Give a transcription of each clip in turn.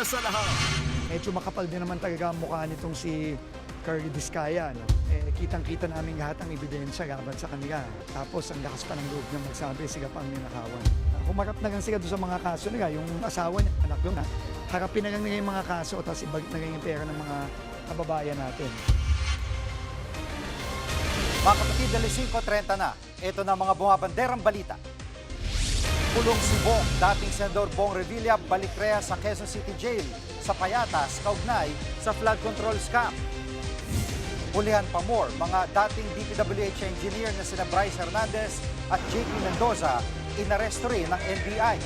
sa lahat. Medyo makapal din naman talaga ang mukha nitong si Curly Discaya. No? Kitang-kita namin lahat ang ebidensya laban sa kanila. Tapos ang lakas pa ng loob niya magsabi, sila pa ang ninakawan. Humarap na lang sila doon sa mga kaso nila. Yung asawa niya, anak doon na. Harapin na lang nila yung mga kaso tapos ibalik na lang yung pera ng mga kababayan natin. Mga kapatid, 5:30 na. Ito na mga bumabanderang balita. Kulong si Bong, dating Senador Bong Revilla, balik rea sa Quezon City Jail sa Payatas, kaugnay sa flood control scam. Hulihan pa more, mga dating DPWH engineer na sina Bryce Hernandez at JP Mendoza, inaresto rin ng NBI.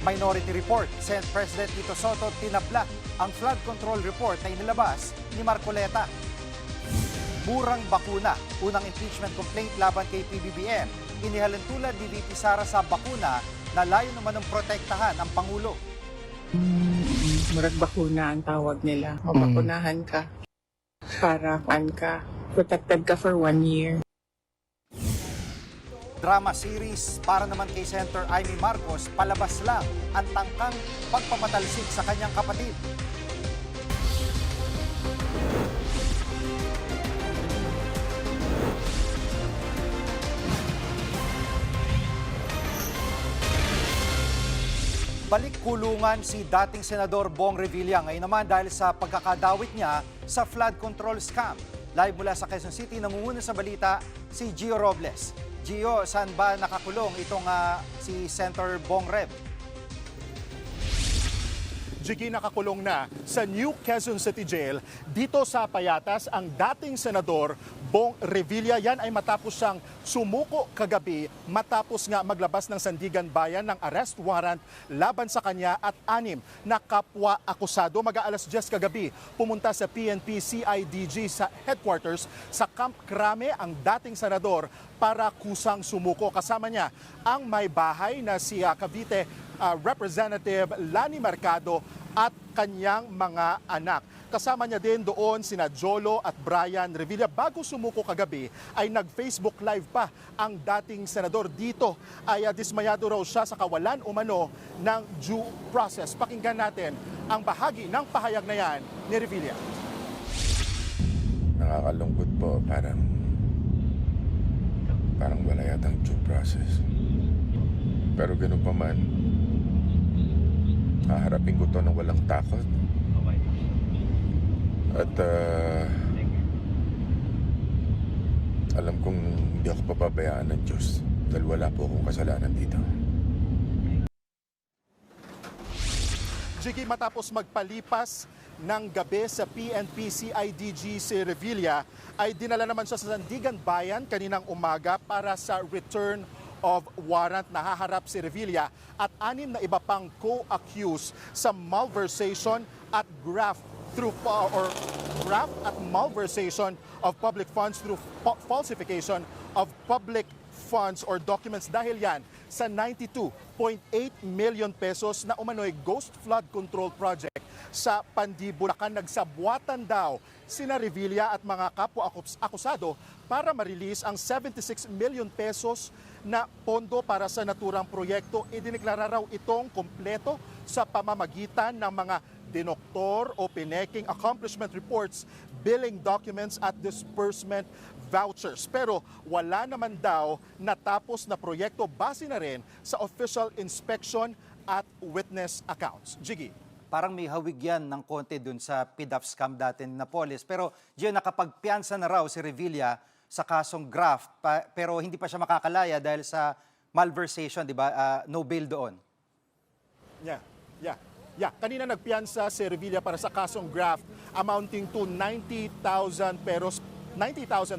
Minority Report, Senate President Tito Soto tinabla ang flood control report na inilabas ni Marcoleta. Murang bakuna, unang impeachment complaint laban kay PBBM. Inihalin tulad ni VP Sara sa bakuna na layo naman ng protektahan ang Pangulo. Murag bakuna ang tawag nila. Mabakunahan ka para protected ka for 1 year. Drama series para naman kay Senator Amy Marcos, palabas lang ang tangkang pagpamatalsik sa kanyang kapatid. Balik kulungan si dating Senador Bong Revilla ngayon naman dahil sa pagkakadawit niya sa flood control scam. Live mula sa Quezon City, nangunguna sa balita si Gio Robles. Gio, saan ba nakakulong itong si Senator Bong Rev? Jiggy, nakakulong na sa New Quezon City Jail dito sa Payatas ang dating Senador Bong Revilla. Yan ay matapos siyang sumuko kagabi matapos nga maglabas ng Sandigan Bayan ng arrest warrant laban sa kanya at 6 na kapwa akusado. Mag-aalas 10 kagabi pumunta sa PNP CIDG sa headquarters sa Camp Crame ang dating senador para kusang sumuko. Kasama niya ang may bahay na si Cavite Representative Lani Mercado at kanyang mga anak. Kasama niya din doon sina Jolo at Brian Revilla. Bago sumuko kagabi ay nag-Facebook Live pa ang dating senador. Dito ay dismayado raw siya sa kawalan umano ng due process. Pakinggan natin ang bahagi ng pahayag na yan ni Revilla. Nakakalungkot po, parang wala yatang due process. Pero ganun pa man, haharapin ko to ng walang takot. At alam kong hindi ako papabayaan ng Diyos dahil wala po akong kasalanan dito. Jiggy, matapos magpalipas ng gabi sa PNP CIDG si Revilla, ay dinala naman siya sa Sandigan Bayan kaninang umaga para sa return of warrant. Nahaharap si Revilla at 6 na iba pang co-accused sa malversation at graft at malversation of public funds through falsification of public funds or documents dahil yan sa 92.8 million pesos na umano'y ghost flood control project sa Pandibulacan. Nagsabwatan daw sina Revilla at mga kapwa-akusado para ma-release ang 76 million pesos na pondo para sa naturang proyekto. Idineklara raw itong kompleto sa pamamagitan ng mga dinoktor o pineking accomplishment reports, billing documents at disbursement vouchers. Pero wala naman daw natapos na proyekto base na rin sa official inspection at witness accounts. Jiggy. Parang may hawig yan ng konti dun sa PDAP scam dati na Napoles. Pero Gio, nakapagpiansa na raw si Revilla sa kasong graft, pero hindi pa siya makakalaya dahil sa malversation, di ba? No bail doon. Yeah, kanina nagpiansa si Revilla para sa kasong graft amounting to 90,000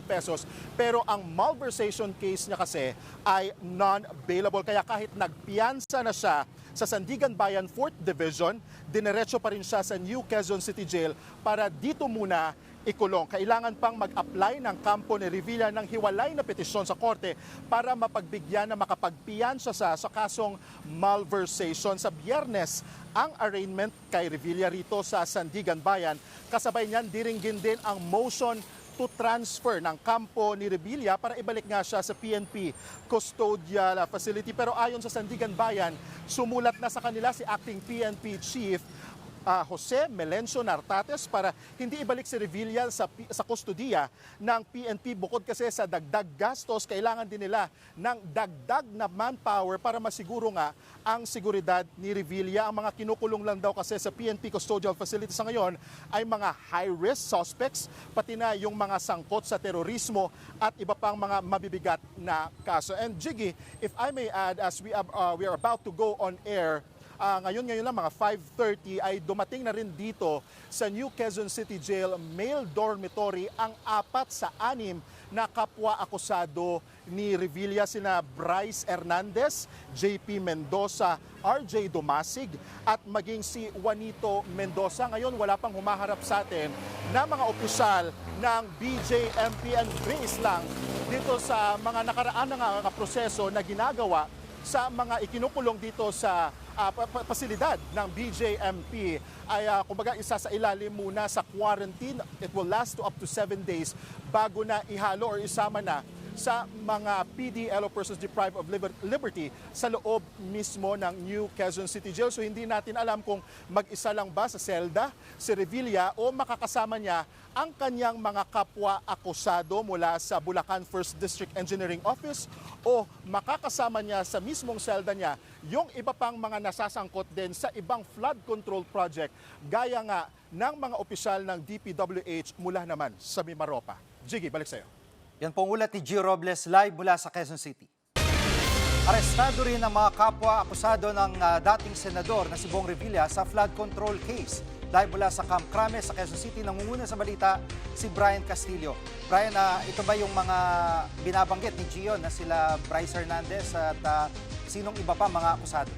pesos. Pero ang malversation case niya kasi ay non-bailable. Kaya kahit nagpiansa na siya sa Sandigan Bayan 4th Division, dinerecho pa rin siya sa New Quezon City Jail para dito muna ikulong. Kailangan pang mag-apply ng kampo ni Revilla ng hiwalay na petisyon sa korte para mapagbigyan na makapagpiyansa sa kasong malversation. Sa Biyernes, ang arraignment kay Revilla rito sa Sandigan Bayan. Kasabay niyan, diringgin din ang motion to transfer ng kampo ni Revilla para ibalik nga siya sa PNP custodial facility. Pero ayon sa Sandigan Bayan, sumulat na sa kanila si Acting PNP Chief Jose Melencio Nartates para hindi ibalik si Revilla sa kustodiya ng PNP. Bukod kasi sa dagdag gastos, kailangan din nila ng dagdag na manpower para masiguro nga ang seguridad ni Revilla. Ang mga kinukulong lang daw kasi sa PNP custodial facility sa ngayon ay mga high-risk suspects, pati na yung mga sangkot sa terorismo at iba pang mga mabibigat na kaso. And Jiggy, if I may add, as we are about to go on air, ngayon lang mga 5:30 ay dumating na rin dito sa New Quezon City Jail male dormitory ang 4 sa 6 na kapwa akusado ni Revilla, sina Bryce Hernandez, JP Mendoza, RJ Dumasig at maging si Juanito Mendoza. Ngayon wala pang humaharap sa atin na mga opisyal ng BJMP and base lang dito sa mga nakaraan na proseso na ginagawa sa mga ikinukulong dito sa pasilidad ng BJMP ay kumbaga isa sa ilalim muna sa quarantine. It will last to up to 7 days bago na ihalo or isama na sa mga PDL o persons deprived of liberty sa loob mismo ng New Quezon City Jail. So hindi natin alam kung mag-isa lang ba sa selda si Revilla o makakasama niya ang kanyang mga kapwa akusado mula sa Bulacan 1st District Engineering Office o makakasama niya sa mismong selda niya yung iba pang mga nasasangkot din sa ibang flood control project gaya nga ng mga opisyal ng DPWH mula naman sa Mimaropa. Jiggy, balik sa'yo. Yan pong ulat ni Gio Robles live mula sa Quezon City. Arestado rin ang mga kapwa akusado ng dating senador na si Bong Revilla sa flood control case. Live mula sa Camp Crame sa Quezon City, nangunguna sa balita si Brian Castillo. Brian, ito ba yung mga binabanggit ni Gio na sila Bryce Hernandez at sinong iba pa mga akusado?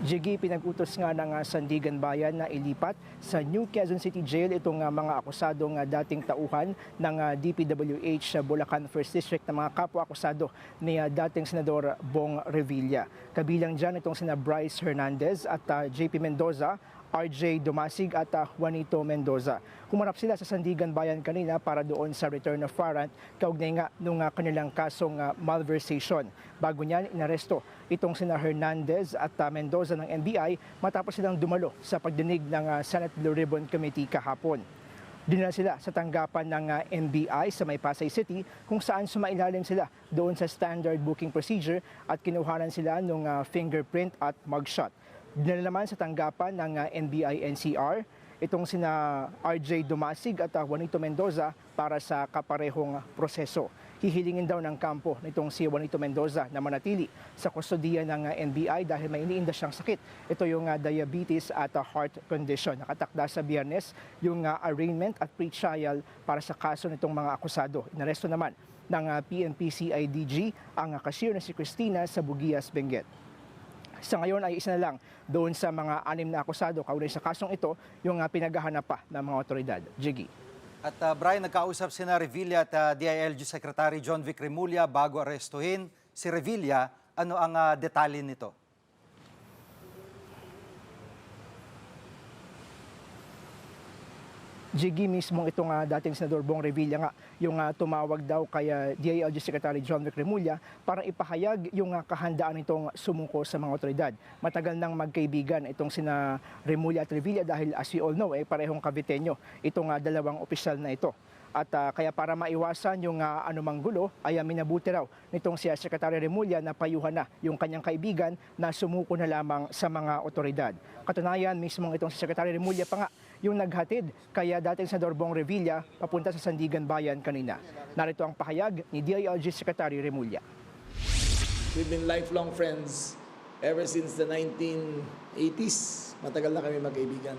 Jiggy, pinag-utos nga ng Sandigan Bayan na ilipat sa New Quezon City Jail itong mga akusadong dating tauhan ng DPWH sa Bulacan 1st District na mga kapwa-akusado ni dating Senador Bong Revilla. Kabilang dyan itong sina Bryce Hernandez at JP Mendoza, RJ Dumasig at Juanito Mendoza. Humarap sila sa Sandigan Bayan kanina para doon sa return of warrant kaugnay nga nung kanilang kasong malversation. Bago niyan, inaresto itong sina Hernandez at Mendoza ng NBI matapos silang dumalo sa pagdinig ng Senate Blue Ribbon Committee kahapon. Dinala sila sa tanggapan ng NBI sa May Pasay City kung saan sumailalim sila doon sa standard booking procedure at kinuhanan sila ng fingerprint at mugshot. Dinala naman sa tanggapan ng NBI NCR itong sina RJ Dumasig at Juanito Mendoza para sa kaparehong proseso. Hihilingin daw ng kampo nitong si Juanito Mendoza na manatili sa kustodiya ng NBI dahil may iniinda siyang sakit. Ito yung diabetes at heart condition. Nakatakda sa Biyernes yung arraignment at pre-trial para sa kaso nitong mga akusado. Inaresto naman ng PNP CIDG ang cashier na si Cristina sa Bugias, Benguet. Sa ngayon ay isa na lang doon sa mga 6 na akusado kaugnay sa kasong ito yung pinaghahanap pa ng mga otoridad. Jiggy. At Brian, nagkausap sina Revilla at DILG Secretary John Vic Remulla bago arestuhin si Revilla. Ano ang detalye nito? Jiggy, mismong itong dating Senador Bong Revilla nga yung tumawag daw kay DILG Secretary John Vic Remulla para ipahayag yung kahandaan nitong sumuko sa mga otoridad. Matagal nang magkaibigan itong sina Remulla at Revilla dahil as we all know, parehong Caviteño itong dalawang opisyal na ito. At kaya para maiwasan yung anumang gulo ay minabuti raw nitong si Secretary Remulla na payuhan na yung kanyang kaibigan na sumuko na lamang sa mga otoridad. Katunayan, mismong itong si Secretary Remulla pa nga yung naghatid kaya dating Senador Bong Revilla papunta sa Sandigan Bayan kanina. Narito ang pahayag ni DILG Secretary Remulla. We've been lifelong friends ever since the 1980s. Matagal na kami magkaibigan.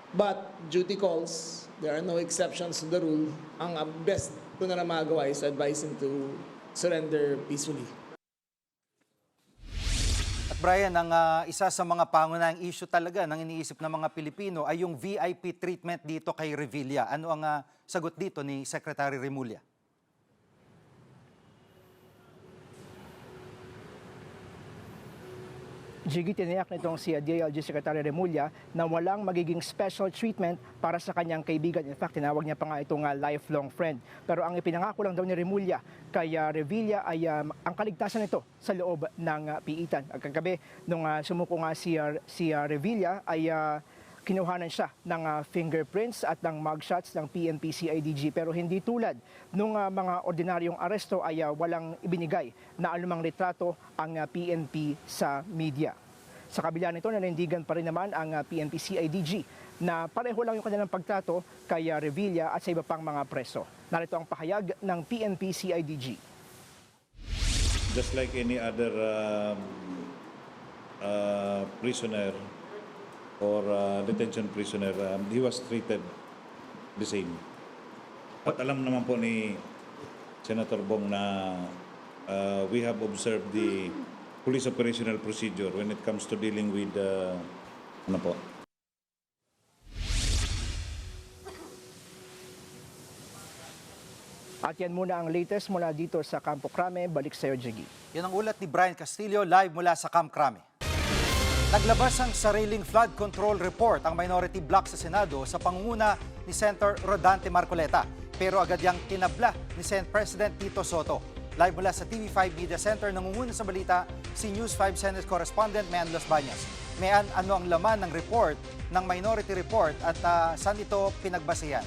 But duty calls, there are no exceptions to the rule. Ang best ko na magawa is advise him to surrender peacefully. At Brian, ang isa sa mga pangunahing issue talaga ng iniisip ng mga Pilipino ay yung VIP treatment dito kay Revilla. Ano ang sagot dito ni Secretary Remulla? Jiggy, tiniyak nitong si DILG Secretary Remulla na walang magiging special treatment para sa kanyang kaibigan. In fact, tinawag niya pa nga itong lifelong friend. Pero ang ipinangako lang daw ni Remulla kay Revilla ay ang kaligtasan nito sa loob ng piitan. Ang kagabi, nung sumuko nga si Revilla ay kinuhanan siya ng fingerprints at ng mugshots ng PNP CIDG, pero hindi tulad nung mga ordinaryong aresto ay walang ibinigay na anumang litrato ang PNP sa media. Sa kabila nito, nanindigan pa rin naman ang PNP CIDG na pareho lang yung kanilang pagtrato kay Revilla at sa iba pang mga preso. Narito ang pahayag ng PNP CIDG. Just like any other prisoner or detention prisoner, he was treated the same. At alam naman po ni Senator Bong na we have observed the police operational procedure when it comes to dealing with ano po. At yan muna ang latest mula dito sa Campo Crame. Balik sa iyo, Jiggy. Yan ang ulat ni Brian Castillo live mula sa Camp Crame. Naglabas ang sariling flood control report ang minority bloc sa Senado sa pangunguna ni Senator Rodante Marcoleta. Pero agad yang tinabla ni Senate President Tito Soto. Live mula sa TV5 Media Center, nangunguna sa balita si News 5 Senate Correspondent Mean Los Bañas. Mean, ano ang laman ng report, ng minority report at saan ito pinagbasehan?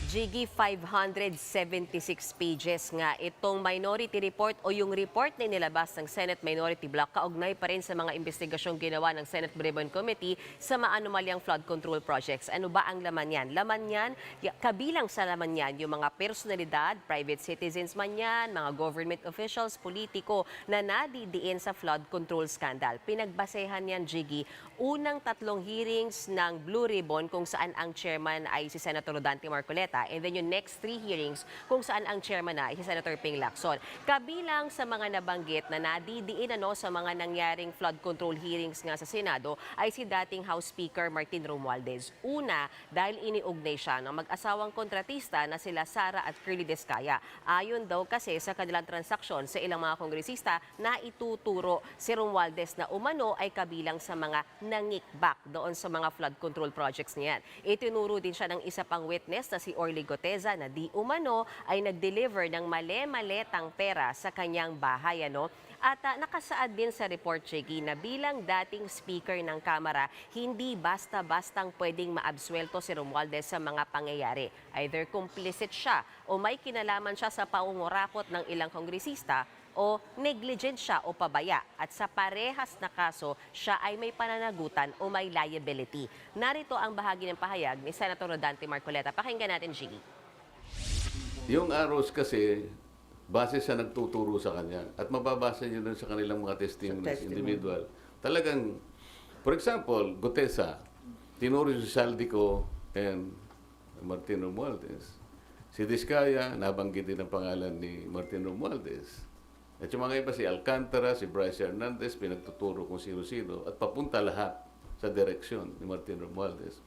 Jiggy, 576 pages nga itong minority report o yung report na inilabas ng Senate Minority Bloc kaugnay pa rin sa mga investigasyong ginawa ng Senate Ribbon Committee sa maanumalyang flood control projects. Ano ba ang laman yan? Laman yan, kabilang sa laman yan, yung mga personalidad, private citizens man yan, mga government officials, politiko na nadidiin sa flood control scandal. Pinagbasehan yan, Jiggy, unang 3 hearings ng Blue Ribbon kung saan ang chairman ay si Senator Rodante Marcoleta. And then yung next 3 hearings kung saan ang chairman na ay si Senator Ping Lacson. Kabilang sa mga nabanggit na nadidiin sa mga nangyaring flood control hearings nga sa Senado ay si dating House Speaker Martin Romualdez. Una, dahil iniugnay siya ng mag-asawang kontratista na sila Sara at Curly Descaya. Ayon daw kasi sa kanilang transaksyon sa ilang mga kongresista na ituturo si Romualdez na umano ay kabilang sa mga nangikback doon sa mga flood control projects niyan. Itinuro din siya ng isa pang witness na si Orly Goteza na di umano ay nag-deliver ng mali-maletang pera sa kanyang bahay. At nakasaad din sa report, Jiggy, na bilang dating speaker ng Kamara, hindi basta-bastang pwedeng maabsuelto si Romualdez sa mga pangyayari. Either complicit siya o may kinalaman siya sa paungurakot ng ilang kongresista o negligent siya o pabaya. At sa parehas na kaso, siya ay may pananagutan o may liability. Narito ang bahagi ng pahayag ni Senator Rodante Marcoleta. Pakinggan natin, Jiggy. Yung arrows kasi, base sa nagtuturo sa kanya at mababasa niyo dun sa kanilang mga testimonies individual. Talagang, for example, Goteza, tinuro si Saldico and Martin Romualdez. Si Descaya, nabanggit din ang pangalan ni Martin Romualdez. At yung mga iba, si Alcantara, si Bryce Hernandez, pinagtuturo kung sino-sino at papunta lahat sa direksyon ni Martin Romualdez.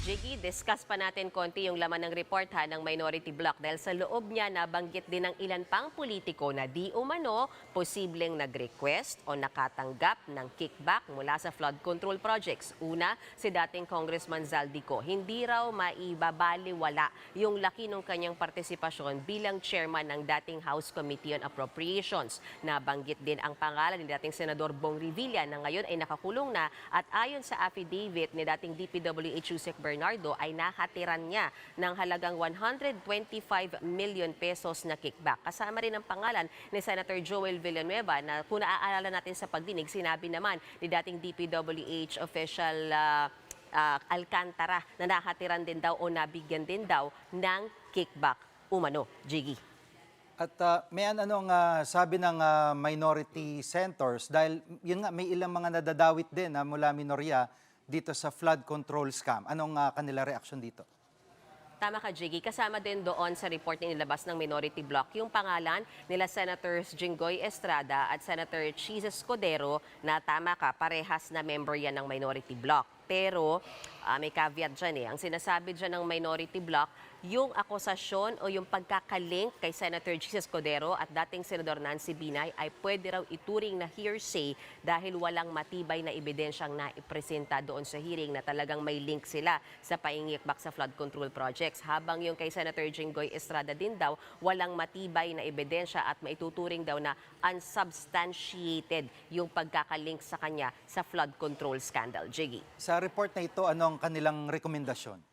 Jiggy, discuss pa natin konti yung laman ng report ng Minority Bloc dahil sa loob niya nabanggit din ng ilan pang politiko na di umano posibleng nag-request o nakatanggap ng kickback mula sa flood control projects. Una, si dating Congressman Zaldico, hindi raw maibabaliwala yung laki ng kanyang partisipasyon bilang chairman ng dating House Committee on Appropriations. Nabanggit din ang pangalan ni dating Senador Bong Revilla na ngayon ay nakakulong na at ayon sa affidavit ni dating DPWH Yusek Bernardo ay nakatiran niya ng halagang 125 million pesos na kickback. Kasama rin ang pangalan ni Senator Joel Villanueva na kung naaalala natin sa pagdinig, sinabi naman ni dating DPWH official Alcantara na nakatiran din daw o nabigyan din daw ng kickback umano. Jiggy. At anong sabi ng minority senators dahil yun nga, may ilang mga nadadawit din mula minorya dito sa flood control scam. Anong kanila reaksyon dito? Tama ka, Jiggy. Kasama din doon sa report na nilabas ng Minority Bloc yung pangalan nila Senators Jinggoy Estrada at Senator Chis Escudero na tama ka, parehas na member yan ng Minority Bloc. Pero may caveat dyan eh. Ang sinasabi dyan ng minority bloc, yung akusasyon o yung pagkakalink kay Senator Jesus Codero at dating Senador Nancy Binay ay pwede raw ituring na hearsay dahil walang matibay na ebidensyang naipresenta doon sa hearing na talagang may link sila sa paingikbak sa flood control projects. Habang yung kay Senator Jinggoy Estrada din daw, walang matibay na ebidensya at maituturing daw na unsubstantiated yung pagkakalink sa kanya sa flood control scandal. Jiggy. Sa report na ito, ano ang kanilang rekomendasyon?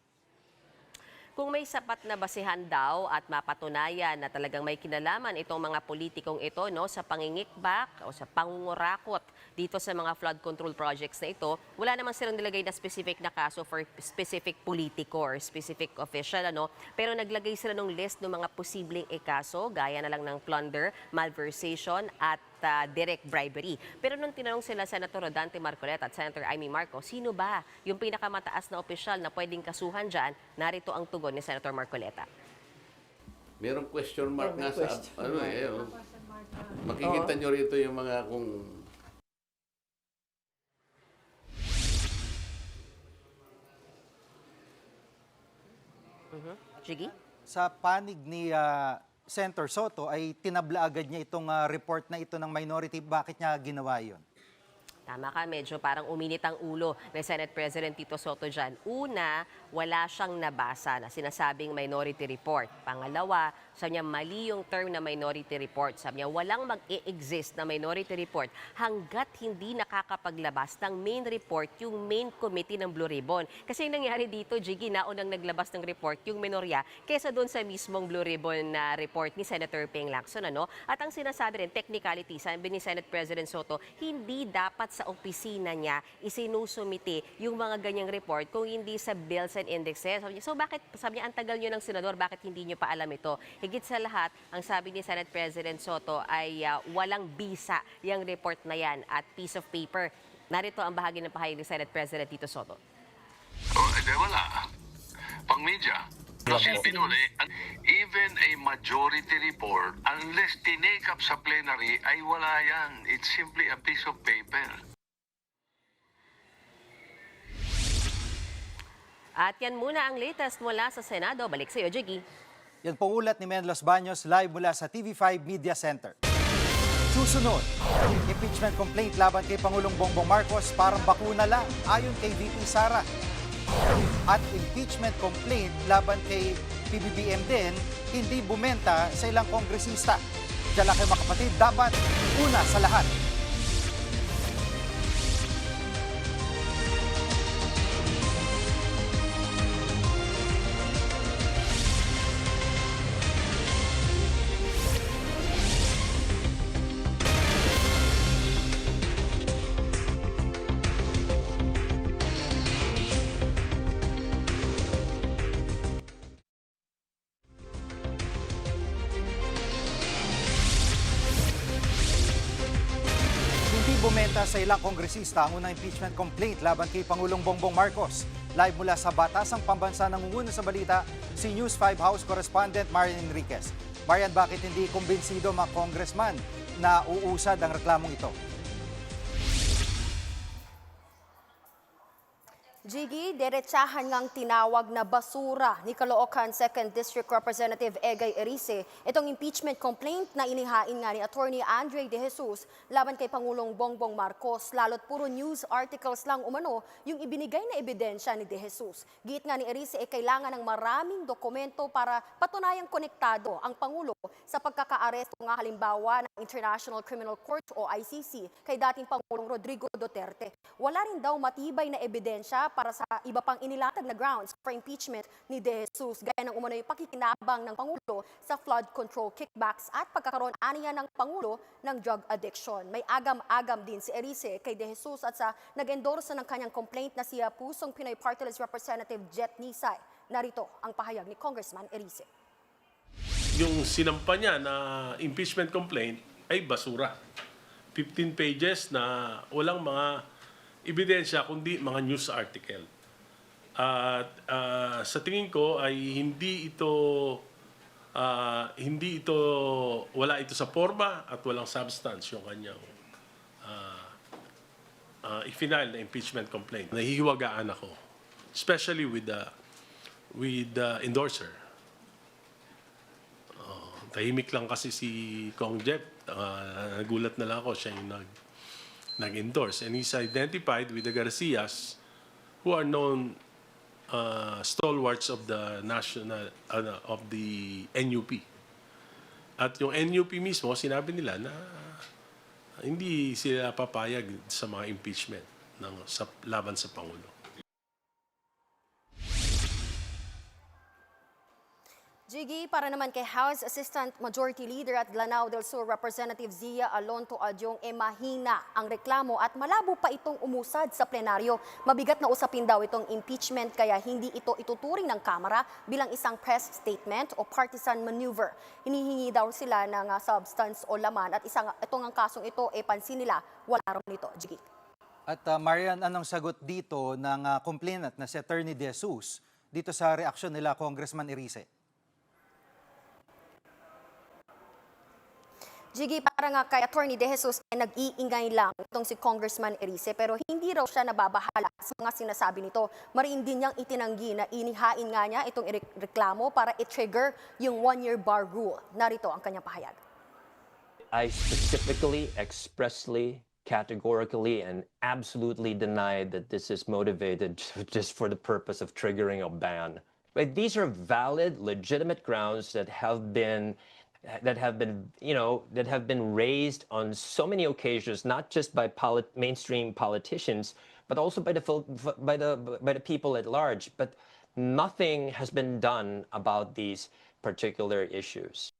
Kung may sapat na basihan daw at mapatunayan na talagang may kinalaman itong mga politikong ito no, sa pangingikbak o sa pangungurakot dito sa mga flood control projects na ito, wala naman silang nilagay na specific na kaso for specific politiko or specific official. Ano? Pero naglagay sila ng list ng mga posibleng ikaso, gaya na lang ng plunder, malversation at direct bribery. Pero nung tinanong sila Senator Rodante Marcoleta at Senator Amy Marcos, sino ba yung pinakamataas na opisyal na pwedeng kasuhan dyan, narito ang tugon ni Senator Marcoleta. Merong question mark nga sa ano eh. Oh. Makikita nyo rito yung mga kung Jiggy? Sa panig ni Senator Soto ay tinabla agad niya itong report na ito ng minority. Bakit niya ginawa yun? Tama ka, medyo parang uminit ang ulo ni Senate President Tito Soto dyan. Una, wala siyang nabasa na sinasabing minority report. Pangalawa, sabi niya mali yung term na minority report. Sabi niya walang mag-e-exist na minority report hanggat hindi nakakapaglabas ng main report yung main committee ng Blue Ribbon. Kasi yung nangyari dito, Jiggy, naunang naglabas ng report yung minorya kesa doon sa mismong Blue Ribbon na report ni Senator Ping Lacson. Ano? At ang sinasabi rin, technicality, sabi ni Senate President Soto, hindi dapat sa opisina niya isinusumite yung mga ganyang report kung hindi sa bills and indexes. So bakit, sabi niya, ang tagal nyo ng senador, bakit hindi nyo pa alam ito? Higit sa lahat, ang sabi ni Senate President Soto ay walang bisa yung report na yan at piece of paper. Narito ang bahagi ng pahayag ni Senate President Tito Soto. Wala. Pang media. Kasi pinuli, even a majority report, unless tinake up sa plenary, ay wala yan. It's simply a piece of paper. At yan muna ang latest mula sa Senado. Balik sa iyo, Jiggy. Yan pong ulat ni Men Los Baños live mula sa TV5 Media Center. Susunod, impeachment complaint laban kay Pangulong Bongbong Marcos parang bakuna lang ayon kay VP Sara. At impeachment complaint laban kay PBBM din, hindi bumenta sa ilang kongresista. Diyan lang kayo mga kapatid, dapat una sa lahat. Bumenta sa ilang kongresista ang unang impeachment complaint laban kay Pangulong Bongbong Marcos. Live mula sa Batasang Pambansa nangunguna sa balita si News 5 House Correspondent Marian Enriquez. Marian, bakit hindi kumbinsido mga congressman na uusad ang reklamong ito? Jiggy, derechahan ngang tinawag na basura ni Caloocan 2nd District Representative Egay Erice itong impeachment complaint na inihain nga ni Attorney Andre De Jesus laban kay Pangulong Bongbong Marcos. Lalo't puro news articles lang umano yung ibinigay na ebidensya ni De Jesus. Giit nga ni Erice kailangan ng maraming dokumento para patunayang konektado ang Pangulo sa pagkakaaresto nga halimbawa ng International Criminal Court o ICC kay dating Pangulong Rodrigo Duterte. Wala rin daw matibay na ebidensya para sa iba pang inilatag na grounds for impeachment ni De Jesus, gaya ng umano'y pakikinabang ng Pangulo sa flood control kickbacks at pagkakaroon aniya ng Pangulo ng drug addiction. May agam-agam din si Erice kay De Jesus at sa nag-endorse ng kanyang complaint na si Pusong Pinoy Party List Representative Jet Nisay. Narito ang pahayag ni Congressman Erice. Yung sinampa niya na impeachment complaint ay basura. 15 pages na walang mga ebidensya kundi mga news article. At sa tingin ko ay hindi ito wala ito sa forma at walang substance yung kanyang i-final na impeachment complaint. Nahihiwagaan ako especially with the endorser. Tahimik lang kasi si Kong Jeff. Nagulat na lang ako, siya yung nag-endorse. And he's identified with the Garcias, who are known stalwarts of the of the NUP. At yung NUP mismo, sinabi nila na hindi sila papayag sa mga impeachment laban sa Pangulo. Jiggy, para naman kay House Assistant Majority Leader at Lanao del Sur Representative Zia Alonto Adyong, mahina ang reklamo at malabo pa itong umusad sa plenaryo. Mabigat na usapin daw itong impeachment kaya hindi ito ituturing ng Kamara bilang isang press statement o partisan maneuver. Hinihingi daw sila ng substance o laman at itong ang kasong ito pansin nila wala raw nito. Jiggy. At Marian, anong sagot dito ng complainant na si Attorney De Jesus dito sa reaksyon nila Congressman Erice? Jiggy, para nga kay Attorney De Jesus nag-iingay lang itong si Congressman Erice pero hindi raw siya nababahala sa mga sinasabi nito. Mariin din niyang itinanggi na inihain nga niya itong reklamo para i-trigger yung 1-year bar rule. Narito ang kanyang pahayag. I specifically, expressly, categorically, and absolutely deny that this is motivated just for the purpose of triggering a ban. But these are valid, legitimate grounds that have been raised on so many occasions, not just by mainstream politicians, but also by the people at large. But nothing has been done about these particular issues.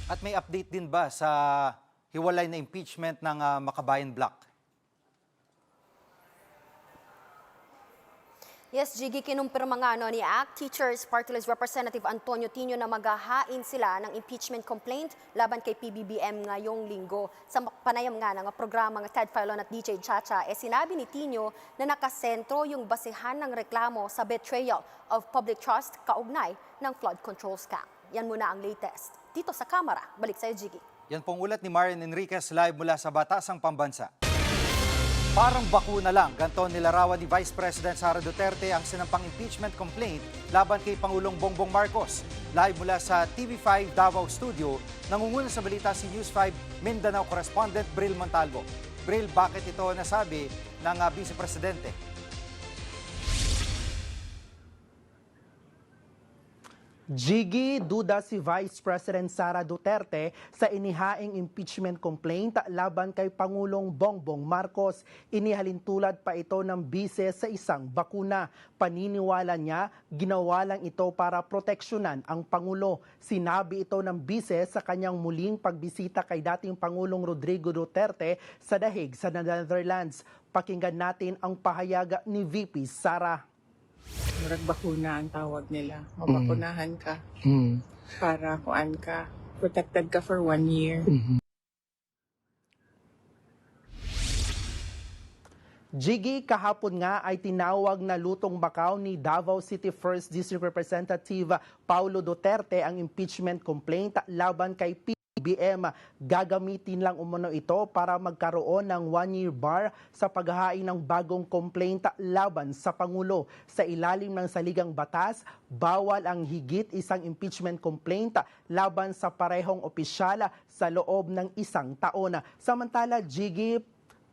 At may update din ba sa hiwalay na impeachment ng Makabayan Bloc? Yes, Jiggy, kinumpirma nga ni ACT Teachers Party List Representative Antonio Tino na maghahain sila ng impeachment complaint laban kay PBBM ngayong linggo. Sa panayam nga ng programa ng Ted Filon at DJ Chacha, sinabi ni Tino na nakasentro yung basihan ng reklamo sa betrayal of public trust kaugnay ng flood control scam. Yan muna ang latest. Dito sa Kamara, balik sa'yo, Jiggy. Yan pong ulat ni Marian Enriquez live mula sa Batasang Pambansa. Parang bakuna lang, ganito nilarawan ni Vice President Sara Duterte ang sinampang impeachment complaint laban kay Pangulong Bongbong Marcos. Live mula sa TV5 Davao Studio, nangunguna sa balita si News 5 Mindanao correspondent Bril Montalvo. Bril, bakit ito nasabi ng Vice Presidente? Jiggy, duda si Vice President Sara Duterte sa inihaing impeachment complaint laban kay Pangulong Bongbong Marcos. Inihalintulad pa ito ng bise sa isang bakuna. Paniniwala niya, ginawa lang ito para proteksyonan ang Pangulo. Sinabi ito ng bise sa kanyang muling pagbisita kay dating Pangulong Rodrigo Duterte sa The Hague sa Netherlands. Pakinggan natin ang pahayag ni VP Sara. Murag bakuna ang tawag nila. Mabakunahan ka para kuan ka. Protected ka for 1 year. Jiggy, kahapon nga ay tinawag na lutong bakaw ni Davao City 1st District Representative Paulo Duterte ang impeachment complaint laban kay PBBM. Gagamitin lang umano ito para magkaroon ng 1-year bar sa paghahain ng bagong complaint laban sa Pangulo. Sa ilalim ng saligang batas, bawal ang higit isang impeachment complaint laban sa parehong opisyal sa loob ng 1 taon. Samantala, Jiggy,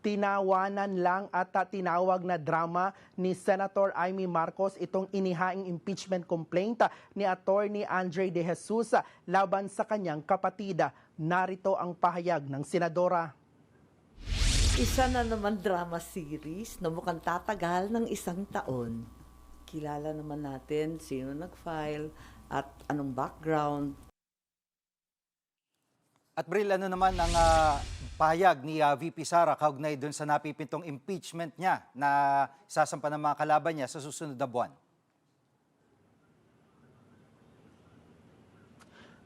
tinawanan lang at tinawag na drama ni Senator Amy Marcos itong inihaing impeachment complaint ni Attorney Andre De Jesus laban sa kanyang kapatid. Narito ang pahayag ng senadora. Isa na naman drama series na mukhang tatagal ng 1 taon. Kilala naman natin sino nag-file at anong background. At Bril, ano naman ang pahayag ni VP Sara kaugnay doon sa napipintong impeachment niya na sasampa ng mga kalaban niya sa susunod na buwan?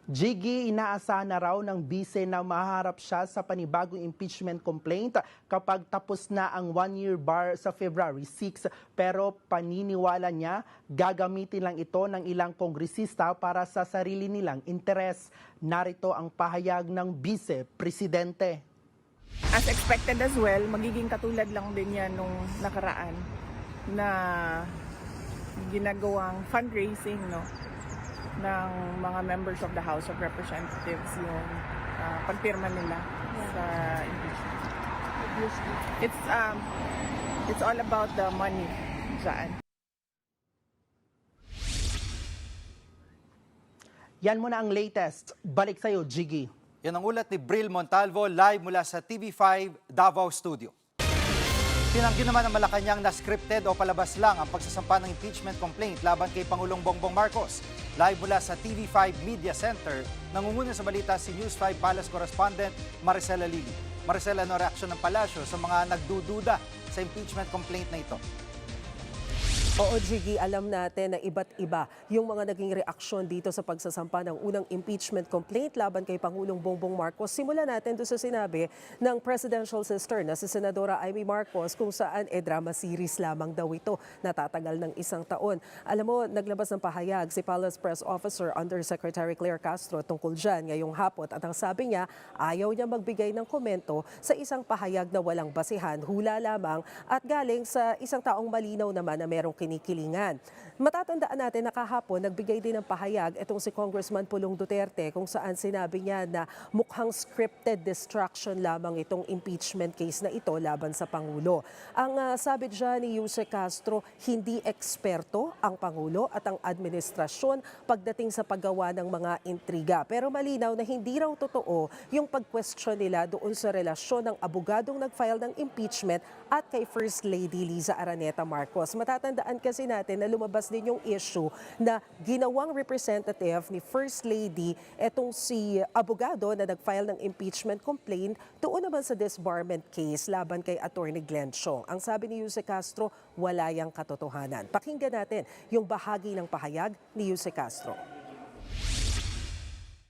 Jiggy, inaasahan na raw ng bise na maharap siya sa panibagong impeachment complaint kapag tapos na ang 1-year bar sa February 6. Pero paniniwala niya, gagamitin lang ito ng ilang kongresista para sa sarili nilang interes. Narito ang pahayag ng Vice Presidente. As expected as well, magiging katulad lang din yan nung nakaraan. na ginagawang fundraising, no, ng mga members of the House of Representatives yung pagpirma nila sa impeachment. It's all about the money dyan. Yan muna ang latest. Balik sa'yo, Jiggy. Yan ang ulat ni Bril Montalvo live mula sa TV5 Davao Studio. Tinanggi naman ng Malacanang na scripted o palabas lang ang pagsasampa ng impeachment complaint laban kay Pangulong Bongbong Marcos. Live mula sa TV5 Media Center, nangunguna sa balita si News 5 Palace Correspondent Maricela Lili. Maricela, ano reaksyon ng palasyo sa mga nagdududa sa impeachment complaint na ito? Oo, Jiggy, alam natin na iba't iba yung mga naging reaksyon dito sa pagsasampa ng unang impeachment complaint laban kay Pangulong Bongbong Marcos. Simulan natin doon sa sinabi ng presidential sister na si Senadora Amy Marcos kung saan drama series lamang daw ito natatagal ng 1 taon. Alam mo, naglabas ng pahayag si Palace Press Officer Undersecretary Claire Castro tungkol dyan ngayong hapon at ang sabi niya, ayaw niya magbigay ng komento sa isang pahayag na walang basihan, hula lamang at galing sa isang taong malinaw naman na merong kinikilingan. Matatandaan natin na kahapon nagbigay din ng pahayag itong si Congressman Pulong Duterte kung saan sinabi niya na mukhang scripted distraction lamang itong impeachment case na ito laban sa Pangulo. Ang sabi dyan ni Yuse Castro, hindi eksperto ang Pangulo at ang administrasyon pagdating sa paggawa ng mga intriga. Pero malinaw na hindi raw totoo yung pag-question nila doon sa relasyon ng abogadong nag-file ng impeachment at kay First Lady Liza Araneta Marcos. Matatandaan kasi natin na lumabas din yung issue na ginawang representative ni First Lady etong si abogado na nag-file ng impeachment complaint doon naman sa disbarment case laban kay Attorney Glenn Chong. Ang sabi ni Yuse Castro, wala yang katotohanan. Pakinggan natin yung bahagi ng pahayag ni Yuse Castro.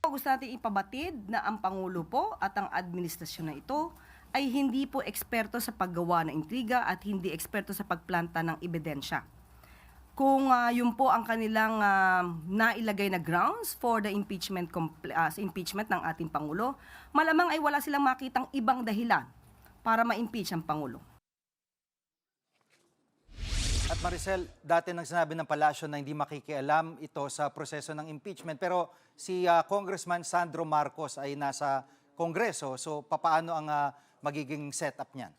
Gusto natin ipabatid na ang Pangulo po at ang administrasyon na ito ay hindi po eksperto sa paggawa ng intriga at hindi eksperto sa pagplanta ng ebidensya. Kung yun po ang kanilang nailagay na grounds for the impeachment ng ating Pangulo, malamang ay wala silang makitang ibang dahilan para ma-impeach ang Pangulo. At Maricel, dati nang sinabi ng palasyo na hindi makikialam ito sa proseso ng impeachment. Pero si Congressman Sandro Marcos ay nasa Kongreso. So papaano ang magiging setup niyan?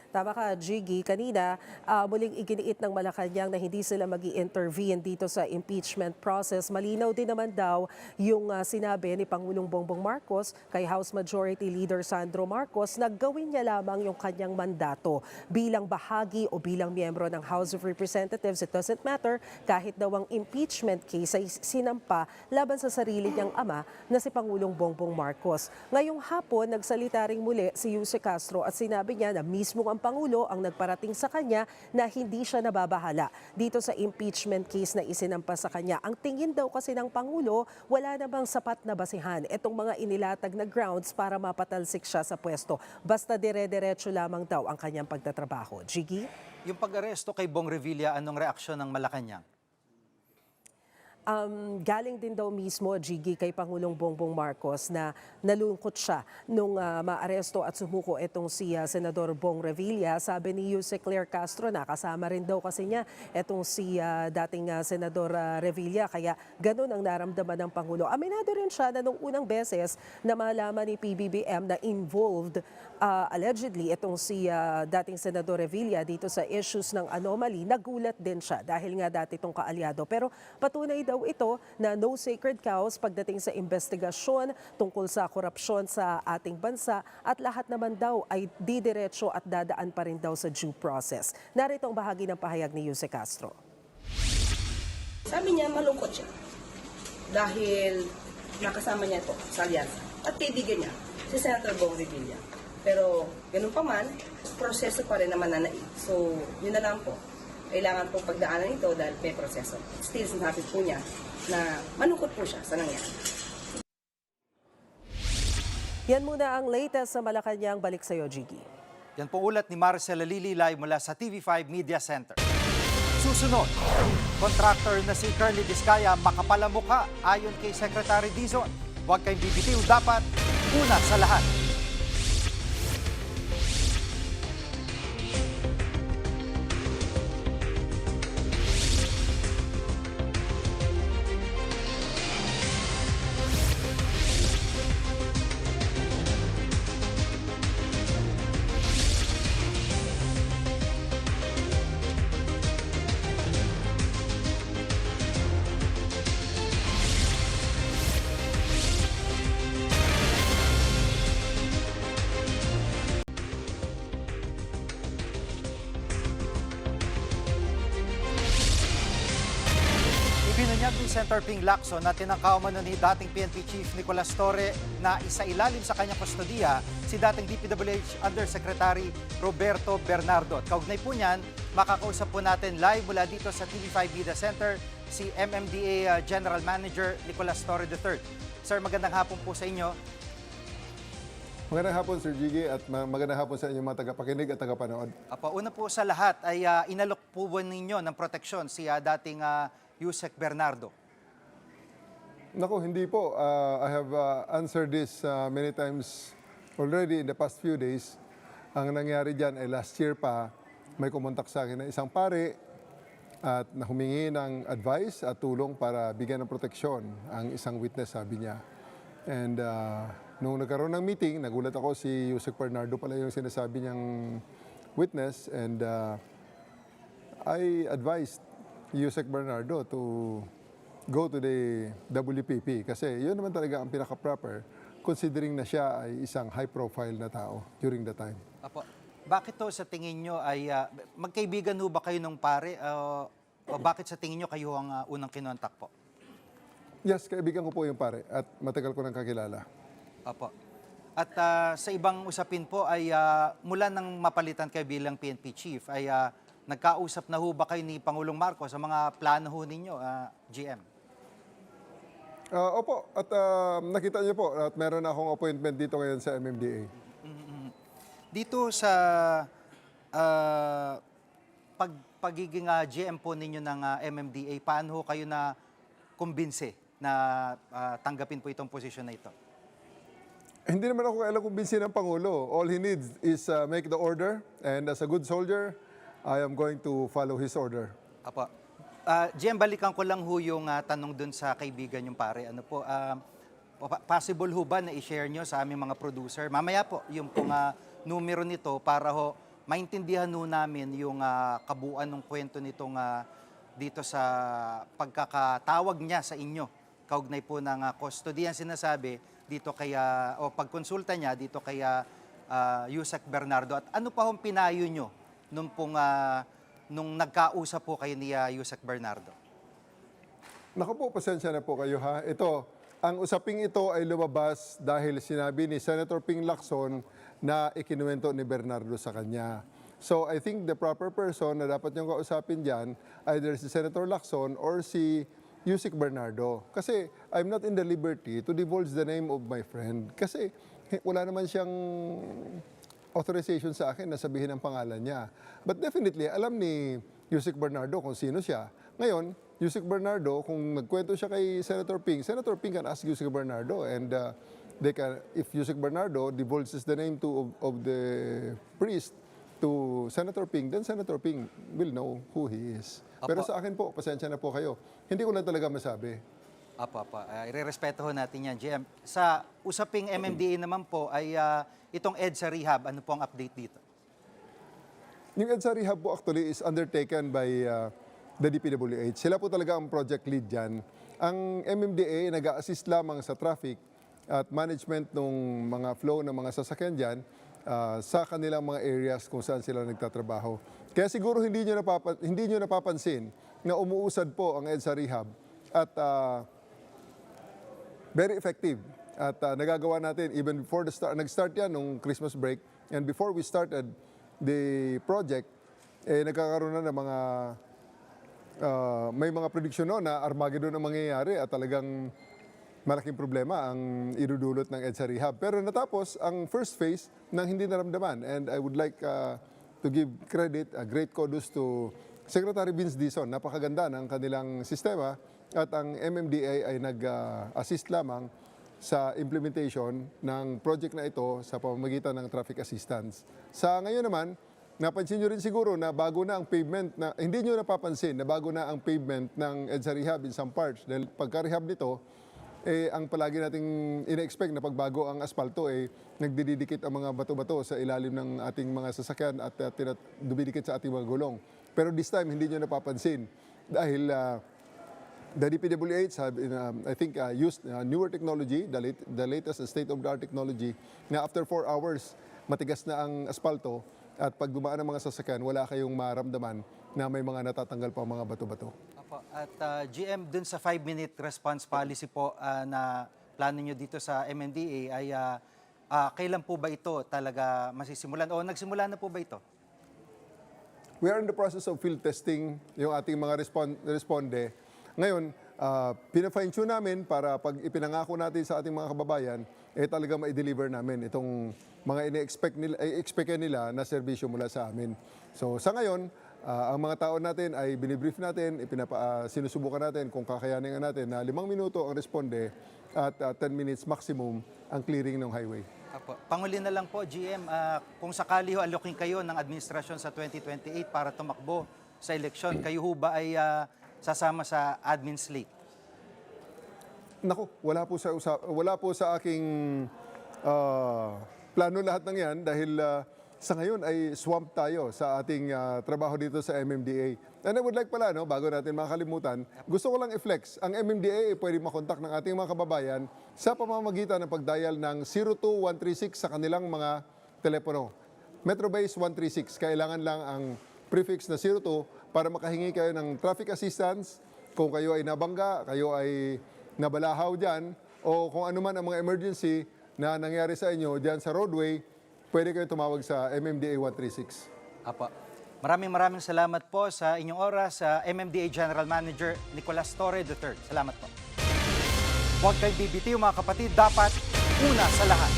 Tama ka, Jiggy. Kanina, muling iginiit ng Malacanang na hindi sila mag-i-intervene dito sa impeachment process. Malinaw din naman daw yung sinabi ni Pangulong Bongbong Marcos kay House Majority Leader Sandro Marcos na gawin niya lamang yung kanyang mandato. Bilang bahagi o bilang miyembro ng House of Representatives, it doesn't matter kahit daw ang impeachment case ay sinampa laban sa sarili niyang ama na si Pangulong Bongbong Marcos. Ngayong hapon, nagsalita ring muli si Yuse Castro at sinabi niya na mismo ang Pangulo ang nagparating sa kanya na hindi siya nababahala dito sa impeachment case na isinampa sa kanya. Ang tingin daw kasi ng Pangulo, wala namang sapat na basihan itong mga inilatag na grounds para mapatalsik siya sa pwesto. Basta dire-diretso lamang daw ang kanyang pagtatrabaho. Jiggy? Yung pag-aresto kay Bong Revilla, anong reaksyon ng Malacanang? Galing din daw mismo, Jiggy, kay Pangulong Bongbong Marcos na nalungkot siya nung maaresto at sumuko itong si Senador Bong Revilla. Sabi ni Yuse Claire Castro na kasama rin daw kasi niya itong si dating Senador Revilla. Kaya ganun ang naramdaman ng Pangulo. Aminado rin siya na nung unang beses na malaman ni PBBM na involved allegedly itong si dating Senador Revilla dito sa issues ng anomaly, nagulat din siya dahil nga dati itong kaalyado. Pero patunay daw ito na no sacred cows pagdating sa investigasyon tungkol sa korupsyon sa ating bansa at lahat naman daw ay didiretso at dadaan pa rin daw sa due process. Narito ang bahagi ng pahayag ni Yuse Castro. Sabi niya malungkot siya dahil nakasama niya ito sa alyansa at kaibigan niya si Senator Bong Revilla. Pero ganun pa man, proseso pa rin naman na naig. So yun na lang po. Kailangan po pagdaanan ito dahil may proseso. Still sinabi po niya na malungkot po siya sa nangyari. Yan muna ang latest sa Malacanang. Balik sa iyo, Jiggy. Yan po ulat ni Maricela Lili live mula sa TV5 Media Center. Susunod, contractor na si Curly Discaya makapalamukha ayon kay Secretary Dizon. Huwag kayong bibitiw, dapat una sa lahat. Ibinunyag ni Senator Ping Lacson na tinangkaw man ni dating PNP Chief Nicolas Torre na isailalim sa kanyang kustodiya si dating DPWH Undersecretary Roberto Bernardo. At kaugnay po niyan, makakausap po natin live mula dito sa TV5 Vida Center si MMDA General Manager Nicolas Torre III. Sir, magandang hapon po sa inyo. Magandang hapon, Sir Jiggy, at magandang hapon sa inyong mga tagapakinig at tagapanood. Una po sa lahat ay inalok po ba ninyo ng proteksyon si dating Yusek Bernardo? Naku, hindi po. I have answered this many times already in the past few days. Ang nangyari dyan ay last year pa, may kumontak sa akin na isang pare at humingi ng advice at tulong para bigyan ng proteksyon ang isang witness, sabi niya. And nung nagkaroon ng meeting, nagulat ako si Yusek Bernardo pala yung sinasabi niyang witness, and I advised Yusek Bernardo to go to the WPP kasi yun naman talaga ang pinaka-proper considering na siya ay isang high-profile na tao during the time. Bakit to sa tingin nyo ay magkaibigan ho ba kayo nung pare o bakit sa tingin nyo kayo ang unang kinontak po? Yes, kaibigan ko po yung pare at matagal ko nang kakilala. At sa ibang usapin po ay mula nang mapalitan kayo bilang PNP Chief ay nagkausap na ho ba kayo ni Pangulong Marcos sa mga plano ho ninyo, GM? Opo, at nakita niyo po at meron akong appointment dito ngayon sa MMDA. Dito sa pagiging GM po ninyo ng MMDA, paano ho kayo na kumbinse na tanggapin po itong posisyon na ito? Hindi naman ako kailang kumbinsin ng Pangulo. All he needs is make the order, and as a good soldier, I am going to follow his order. GM, balikan ko lang ho yung tanong dun sa kaibigan yung pare. Ano po, possible ho ba na i-share nyo sa aming mga producer? Mamaya po, yung pong numero nito para ho maintindihan ho namin yung kabuuan ng kwento nitong dito sa pagkakatawag niya sa inyo. Kaugnay po ng custody ang sinasabi dito kaya o pagkonsulta niya dito kaya Yusek Bernardo. At ano pa hong pinayo nyo nung pong nung nagkausap po kayo ni Yusek Bernardo? Naku po, pasensya na po kayo ha. Ito, ang usaping ito ay lumabas dahil sinabi ni Senator Ping Lacson na ikinuwento ni Bernardo sa kanya. So I think the proper person na dapat niyong kausapin dyan, either si Senator Lacson or si Yusek Bernardo. Kasi I'm not in the liberty to divulge the name of my friend. Kasi wala naman siyang authorization sa akin na sabihin ang pangalan niya. But definitely, alam ni Yusek Bernardo kung sino siya. Ngayon, Yusek Bernardo, kung nagkwento siya kay Senator Ping can ask Yusek Bernardo, and they can, if Yusek Bernardo divulges the name of the priest to Senator Ping, then Senator Ping will know who he is. Pero sa akin po, pasensya na po kayo. Hindi ko lang talaga masabi. Irerespeto ho natin yan, GM. Sa usaping MMDA naman po ay itong EDSA Rehab, ano po ang update dito? Yung EDSA Rehab po actually is undertaken by the DPWH. Sila po talaga ang project lead dyan. Ang MMDA nag-a-assist lamang sa traffic at management ng mga flow ng mga sasakyan dyan sa kanilang mga areas kung saan sila nagtatrabaho. Kaya siguro hindi nyo napapansin na umuusad po ang EDSA Rehab at very effective. At nagagawa natin even before nag-start yan nung Christmas break, and before we started the project, nagkakaroon na ng mga may mga prediction no na Armageddon ang mangyayari at talagang malaking problema ang idudulot ng EDSA Rehab. Pero natapos ang first phase nang hindi naramdaman, and I would like to give credit, great kudos to Secretary Vince Dizon. Napakaganda ng kanilang sistema at ang MMDA ay nag-assist lamang sa implementation ng project na ito sa pamamagitan ng traffic assistance. Sa ngayon naman, napansin nyo rin siguro na bago na ang pavement, hindi nyo napapansin na bago na ang pavement ng EDSA Rehab in some parts. Dahil pagka-rehab nito, ang palagi nating ina-expect na pagbago ang asfalto, nagdidikit ang mga bato-bato sa ilalim ng ating mga sasakyan at dumidikit sa ating mga gulong. Pero this time, hindi nyo napapansin dahil the DPWH have, I think, used newer technology, the latest state-of-the-art technology, na after 4 hours, matigas na ang asfalto at pag dumaan ng mga sasakyan, wala kayong maramdaman na may mga natatanggal pa mga bato-bato. Apo. At GM, dun sa 5-minute response policy po na plano nyo dito sa MMDA ay kailan po ba ito talaga masisimulan o nagsimula na po ba ito? We are in the process of field testing yung ating mga responde. Ngayon, pina-fine-tune namin para pag ipinangako natin sa ating mga kababayan, talaga ma-deliver namin itong mga expect nila na serbisyo mula sa amin. So sa ngayon, ang mga tao natin ay binibrief natin, sinusubukan natin kung kakayanin natin na 5 minuto ang responde at 10 minutes maximum ang clearing ng highway. Apo. Panguli na lang po, GM, kung sakali alokin kayo ng administrasyon sa 2028 para tumakbo sa eleksyon, kayo ho ba ay sasama sa admin slate? Naku, wala po sa aking plano lahat ng yan dahil sa ngayon ay swamp tayo sa ating trabaho dito sa MMDA. And I would like pala, bago natin makalimutan, gusto ko lang i-flex. Ang MMDA ay pwede makontak ng ating mga kababayan sa pamamagitan ng pag-dial ng 02136 sa kanilang mga telepono. Metrobase 136, kailangan lang ang prefix na 02 para makahingi kayo ng traffic assistance kung kayo ay nabangga, kayo ay nabalahaw dyan, o kung ano man ang mga emergency na nangyari sa inyo dyan sa roadway, pwede kayo tumawag sa MMDA 136. Apo. Maraming salamat po sa inyong oras sa MMDA General Manager Nicolas Torre III. Salamat po. Huwag kayong bibitiw mga kapatid, dapat una sa lahat.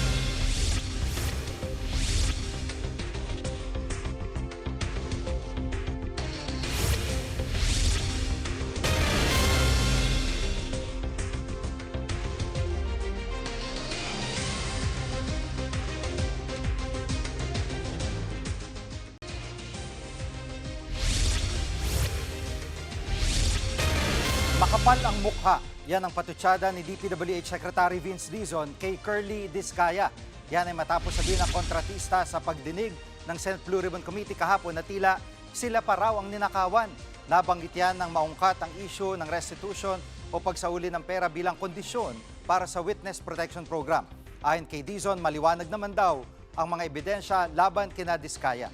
Makapal ang mukha. Yan ang patutsada ni DPWH Secretary Vince Dizon kay Curly Discaya. Yan ay matapos sabihin ng kontratista sa pagdinig ng Senate Blue Ribbon Committee kahapon na tila sila pa raw ang ninakawan. Nabanggit yan ng maungkat ang issue ng restitution o pagsauli ng pera bilang kondisyon para sa Witness Protection Program. Ayon kay Dizon, maliwanag naman daw ang mga ebidensya laban kina Discaya.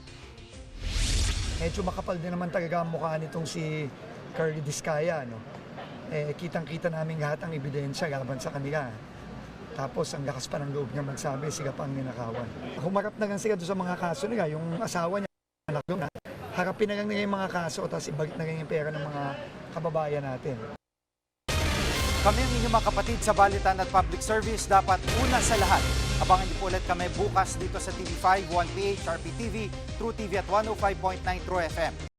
Medyo makapal din naman talaga ang mukha nitong si Curly Discaya, kitang-kita namin lahat ang ebidensya laban sa kanila. Tapos ang lakas pa ng loob niya magsabi, sila pa ang ninakawan. Humarap na lang sila doon sa mga kaso nila. Yung asawa niya, anak doon, harapin na lang nila yung mga kaso tapos ibalik na lang yung pera ng mga kababayan natin. Kami ang inyong mga kapatid sa Balitan at Public Service, dapat una sa lahat. Abangan niyo po ulit kami bukas dito sa TV5, 1PH, RPTV, True TV at 105.9 True FM.